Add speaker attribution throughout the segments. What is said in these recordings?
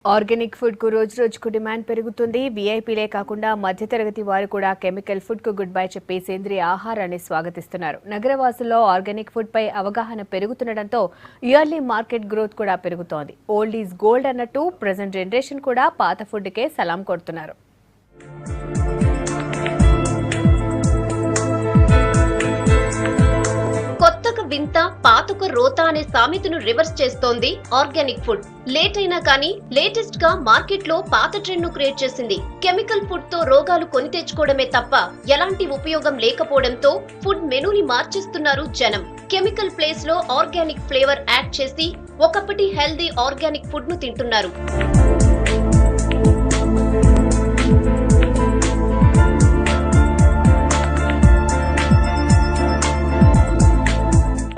Speaker 1: Organic food కు రోజు రోజుకు డిమాండ్ పెరుగుతుంది. వీఐపీలే కాకుండా మధ్యతరగతి వారు కూడా కెమికల్ ఫుడ్ కు గుడ్ బై చెప్పి సేంద్రియ ఆహారాన్ని స్వాగతిస్తున్నారు. నగరవాసుల్లో ఆర్గానిక్ ఫుడ్ పై అవగాహన పెరుగుతుండటంతో ఇయర్లీ మార్కెట్ గ్రోత్ కూడా పెరుగుతోంది. ఓల్డ్ ఈజ్ గోల్డ్ అన్నట్టు ప్రెజెంట్ జనరేషన్ కూడా పాత ఫుడ్ కే సలాం కొడుతున్నారు.
Speaker 2: కొత్తకు వింత పాతకు రోత అనే సామెతను రివర్స్ చేస్తోంది ఆర్గానిక్ ఫుడ్. లేట్ అయినా కానీ లేటెస్ట్ గా మార్కెట్ లో పాత ట్రెండ్ ను క్రియేట్ చేసింది. కెమికల్ ఫుడ్ తో రోగాలు కొని తెచ్చుకోవడమే తప్ప ఎలాంటి ఉపయోగం లేకపోవడంతో ఫుడ్ మెనూని మార్చేస్తున్నారు జనం. కెమికల్ ప్లేస్ లో ఆర్గానిక్ ఫ్లేవర్ యాడ్ చేసి ఒకప్పటి హెల్దీ ఆర్గానిక్ ఫుడ్ ను తింటున్నారు.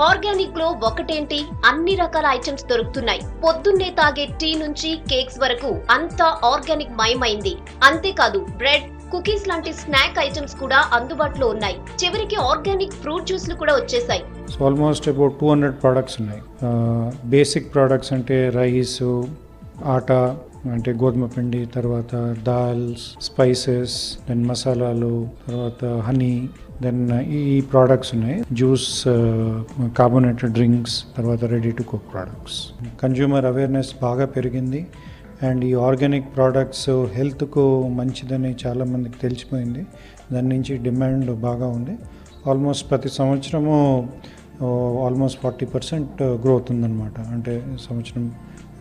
Speaker 2: ఆర్గానిక్ లో ఒకటేంటి అన్ని రకాల ఐటమ్స్ దొరుకుతున్నాయి. పొద్దున్నే తాగే టీ నుంచి కేక్స్ వరకు అంతా ఆర్గానిక్ మయమైంది. అంతేకాదు బ్రెడ్, కుకీస్ లాంటి స్నాక్ ఐటమ్స్ కూడా అందుబాటులో ఉన్నాయి. చివరికి ఆర్గానిక్ ఫ్రూట్ జ్యూస్లు కూడా వచ్చేసాయి.
Speaker 3: ఆల్మోస్ట్ అబౌట్ 200 ప్రొడక్ట్స్ ఉన్నాయి. బేసిక్ ప్రొడక్ట్స్ అంటే రైస్, ఆటా అంటే గోధుమ పిండి, తర్వాత దాల్స్, స్పైసెస్, దెన్ మసాలాలు, తర్వాత హనీ, దెన్ ఈ ప్రోడక్ట్స్ ఉన్నాయి. జ్యూస్, కార్బోనేటెడ్ డ్రింక్స్, తర్వాత ready to cook products. Consumer awareness బాగా పెరిగింది అండ్ ఈ ఆర్గానిక్ ప్రోడక్ట్స్ హెల్త్కు మంచిదని చాలామందికి తెలిసిపోయింది. దాని నుంచి డిమాండ్ బాగా ఉంది. ఆల్మోస్ట్ ప్రతి సంవత్సరము ఆల్మోస్ట్ 40% గ్రోత్ ఉందన్నమాట. అంటే సంవత్సరం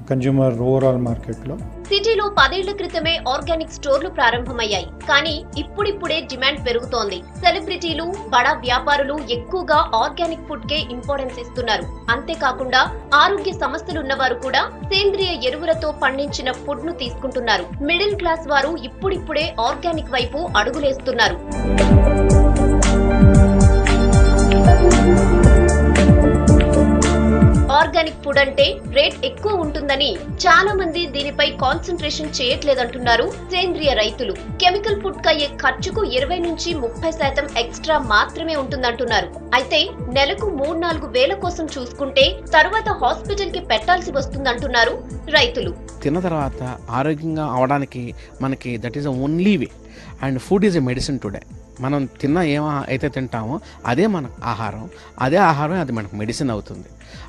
Speaker 3: కన్జ్యూమర్ ఓవరాల్ మార్కెట్లో.
Speaker 2: సిటీలో 10 ఏళ్ల క్రితమే ఆర్గానిక్ స్టోర్లు ప్రారంభమయ్యాయి. కానీ ఇప్పుడిప్పుడే డిమాండ్ పెరుగుతోంది. సెలబ్రిటీలు, బడా వ్యాపారులు ఎక్కువగా ఆర్గానిక్ ఫుడ్ కే ఇంపార్టెన్స్ ఇస్తున్నారు. అంతేకాకుండా ఆరోగ్య సమస్యలున్న వారు కూడా సేంద్రియ ఎరువులతో పండించిన ఫుడ్ ను తీసుకుంటున్నారు. మిడిల్ క్లాస్ వారు ఇప్పుడిప్పుడే ఆర్గానిక్ వైపు అడుగులేస్తున్నారు. ఆర్గానిక్ ఫుడ్ అంటే రేట్ ఎక్కువ ఉంటుందని చాలా మంది దీనిపై కాన్సంట్రేషన్ చేయట్లేదంటున్నారు సేంద్రియ రైతులు. కెమికల్ ఫుడ్ కు అయ్యే ఖర్చుకు 20 నుంచి 30% ఎక్స్ట్రా మాత్రమే ఉంటుందంటున్నారు. అయితే నెలకు 3-4 వేల కోసం చూసుకుంటే తర్వాత హాస్పిటల్ కి పెట్టాల్సి వస్తుందంటున్నారు రైతులు.
Speaker 4: తిన్న తర్వాత ఆరోగ్యంగా అవడానికి మనకి that is the only way. And food is a medicine today. మనం తిన్న అయితే తింటామో అదే మన ఆహారం. అదే ఆహారం అది మనకు మెడిసిన్ అవుతుంది.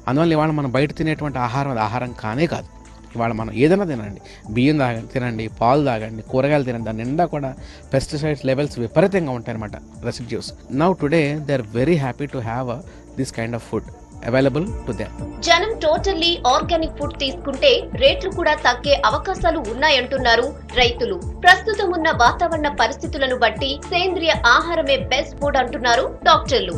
Speaker 4: అందువల్ల ఇవాళ మనం బయట తినేటువంటి ఆహారం అది ఆహారం కానే కాదు. ఇవాళ మనం ఏదైనా తినండి, బియ్యం తినండి, పాలు తాగండి, కూరగాయలు తినండి, దాని నిండా కూడా పెస్టిసైడ్స్ లెవెల్స్ విపరీతంగా ఉంటాయి అన్నమాట, residues. Now today they are very happy to have this kind of food available to them.
Speaker 2: జనం టోటల్లీ ఆర్గానిక్ ఫుడ్ తీసుకుంటే రేట్లు కూడా తగ్గే అవకాశాలు ఉన్నాయంటున్నారు రైతులు. ప్రస్తుతం ఉన్న వాతావరణ పరిస్థితులను బట్టి సేంద్రియ ఆహారమే బెస్ట్ ఫుడ్ అంటున్నారు డాక్టర్లు.